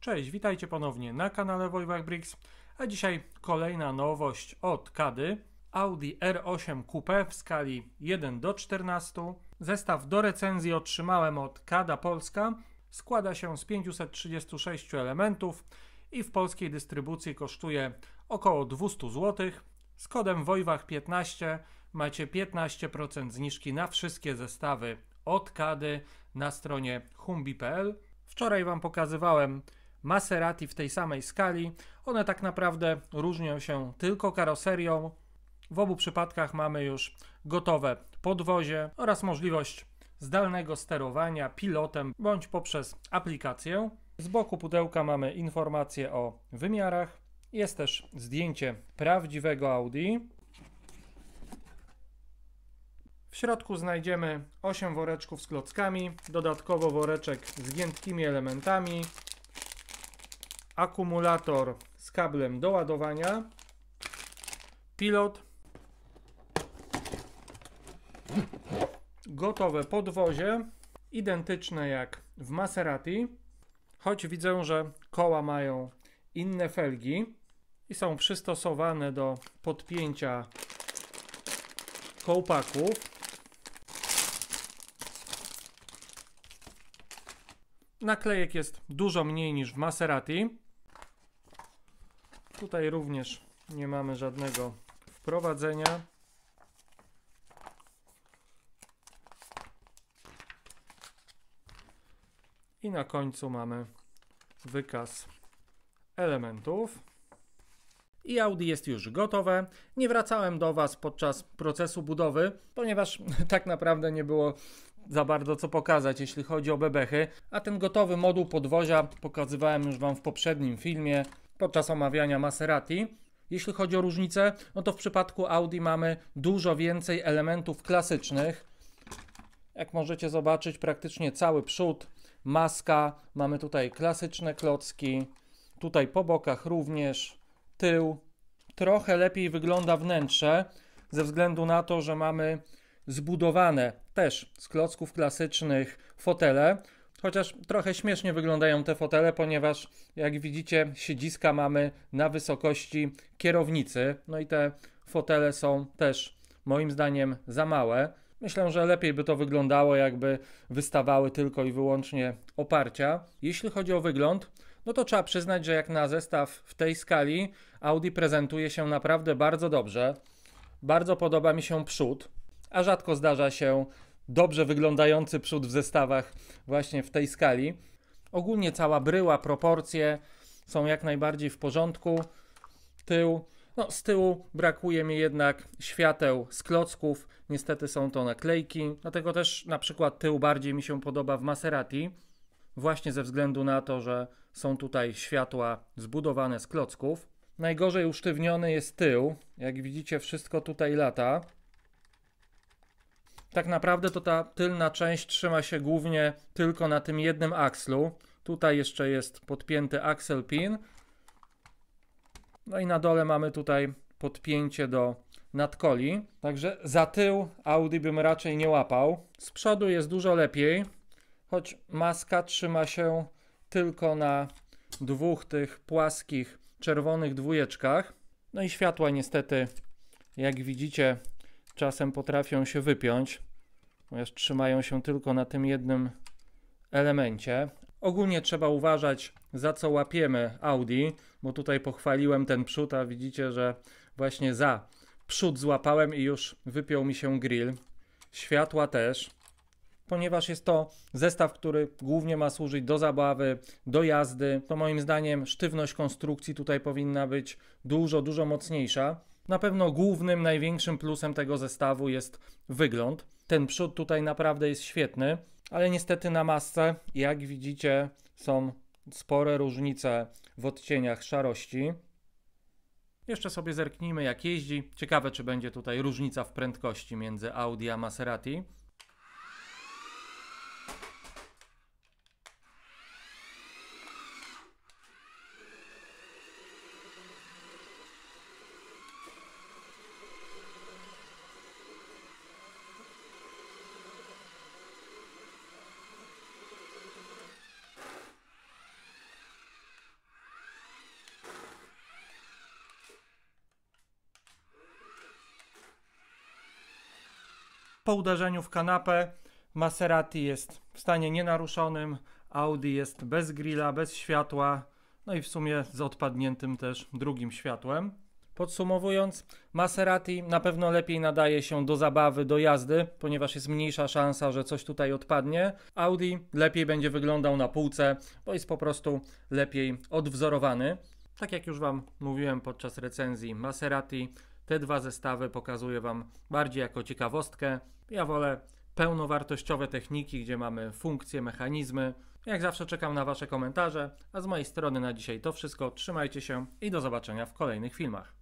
Cześć, witajcie ponownie na kanale Wojwach Bricks, a dzisiaj kolejna nowość od Kady. Audi R8 Coupe w skali 1:14. Zestaw do recenzji otrzymałem od Kada Polska. Składa się z 536 elementów i w polskiej dystrybucji kosztuje około 200 zł. Z kodem Wojwach15 macie 15% zniżki na wszystkie zestawy od Kady na stronie humbi.pl. Wczoraj Wam pokazywałem Maserati w tej samej skali. One tak naprawdę różnią się tylko karoserią. W obu przypadkach mamy już gotowe podwozie oraz możliwość zdalnego sterowania pilotem bądź poprzez aplikację. Z boku pudełka mamy informacje o wymiarach. Jest też zdjęcie prawdziwego Audi. W środku znajdziemy 8 woreczków z klockami, dodatkowo woreczek z giętkimi elementami, akumulator z kablem do ładowania, pilot, gotowe podwozie, identyczne jak w Maserati, choć widzę, że koła mają inne felgi i są przystosowane do podpięcia kołpaków. Naklejek jest dużo mniej niż w Maserati. Tutaj również nie mamy żadnego wprowadzenia. I na końcu mamy wykaz elementów. I Audi jest już gotowe. Nie wracałem do Was podczas procesu budowy, ponieważ tak naprawdę nie było za bardzo co pokazać, jeśli chodzi o bebechy, a ten gotowy moduł podwozia pokazywałem już Wam w poprzednim filmie podczas omawiania Maserati. Jeśli chodzi o różnice, no to w przypadku Audi mamy dużo więcej elementów klasycznych. Jak możecie zobaczyć, praktycznie cały przód, maska, mamy tutaj klasyczne klocki, tutaj po bokach również, tył. Trochę lepiej wygląda wnętrze, ze względu na to, że mamy zbudowane też z klocków klasycznych fotele, chociaż trochę śmiesznie wyglądają te fotele, ponieważ jak widzicie siedziska mamy na wysokości kierownicy, no i te fotele są też moim zdaniem za małe. Myślę, że lepiej by to wyglądało, jakby wystawały tylko i wyłącznie oparcia. Jeśli chodzi o wygląd, no to trzeba przyznać, że jak na zestaw w tej skali Audi prezentuje się naprawdę bardzo dobrze. Bardzo podoba mi się przód, a rzadko zdarza się dobrze wyglądający przód w zestawach właśnie w tej skali. Ogólnie cała bryła, proporcje są jak najbardziej w porządku. Tył, no z tyłu brakuje mi jednak świateł z klocków, niestety są to naklejki, dlatego też na przykład tył bardziej mi się podoba w Maserati, właśnie ze względu na to, że są tutaj światła zbudowane z klocków. Najgorzej usztywniony jest tył, jak widzicie wszystko tutaj lata. Tak naprawdę to ta tylna część trzyma się głównie tylko na tym jednym akslu. Tutaj jeszcze jest podpięty axle pin. No i na dole mamy tutaj podpięcie do nadkoli. Także za tył Audi bym raczej nie łapał. Z przodu jest dużo lepiej, choć maska trzyma się tylko na dwóch tych płaskich czerwonych dwójeczkach. No i światła niestety, jak widzicie, czasem potrafią się wypiąć, ponieważ trzymają się tylko na tym jednym elemencie. Ogólnie trzeba uważać, za co łapiemy Audi, bo tutaj pochwaliłem ten przód, a widzicie, że właśnie za przód złapałem i już wypiął mi się grill. Światła też, ponieważ jest to zestaw, który głównie ma służyć do zabawy, do jazdy, to moim zdaniem sztywność konstrukcji tutaj powinna być dużo mocniejsza. Na pewno głównym, największym plusem tego zestawu jest wygląd. Ten przód tutaj naprawdę jest świetny, ale niestety na masce, jak widzicie, są spore różnice w odcieniach szarości. Jeszcze sobie zerknijmy, jak jeździ. Ciekawe, czy będzie tutaj różnica w prędkości między Audi a Maserati. po uderzeniu w kanapę Maserati jest w stanie nienaruszonym, Audi jest bez grilla, bez światła, no i w sumie z odpadniętym też drugim światłem. Podsumowując, Maserati na pewno lepiej nadaje się do zabawy, do jazdy, ponieważ jest mniejsza szansa, że coś tutaj odpadnie. Audi lepiej będzie wyglądał na półce, bo jest po prostu lepiej odwzorowany. Tak jak już Wam mówiłem podczas recenzji Maserati, te dwa zestawy pokazuję Wam bardziej jako ciekawostkę. Ja wolę pełnowartościowe techniki, gdzie mamy funkcje, mechanizmy. Jak zawsze czekam na Wasze komentarze, a z mojej strony na dzisiaj to wszystko. Trzymajcie się i do zobaczenia w kolejnych filmach.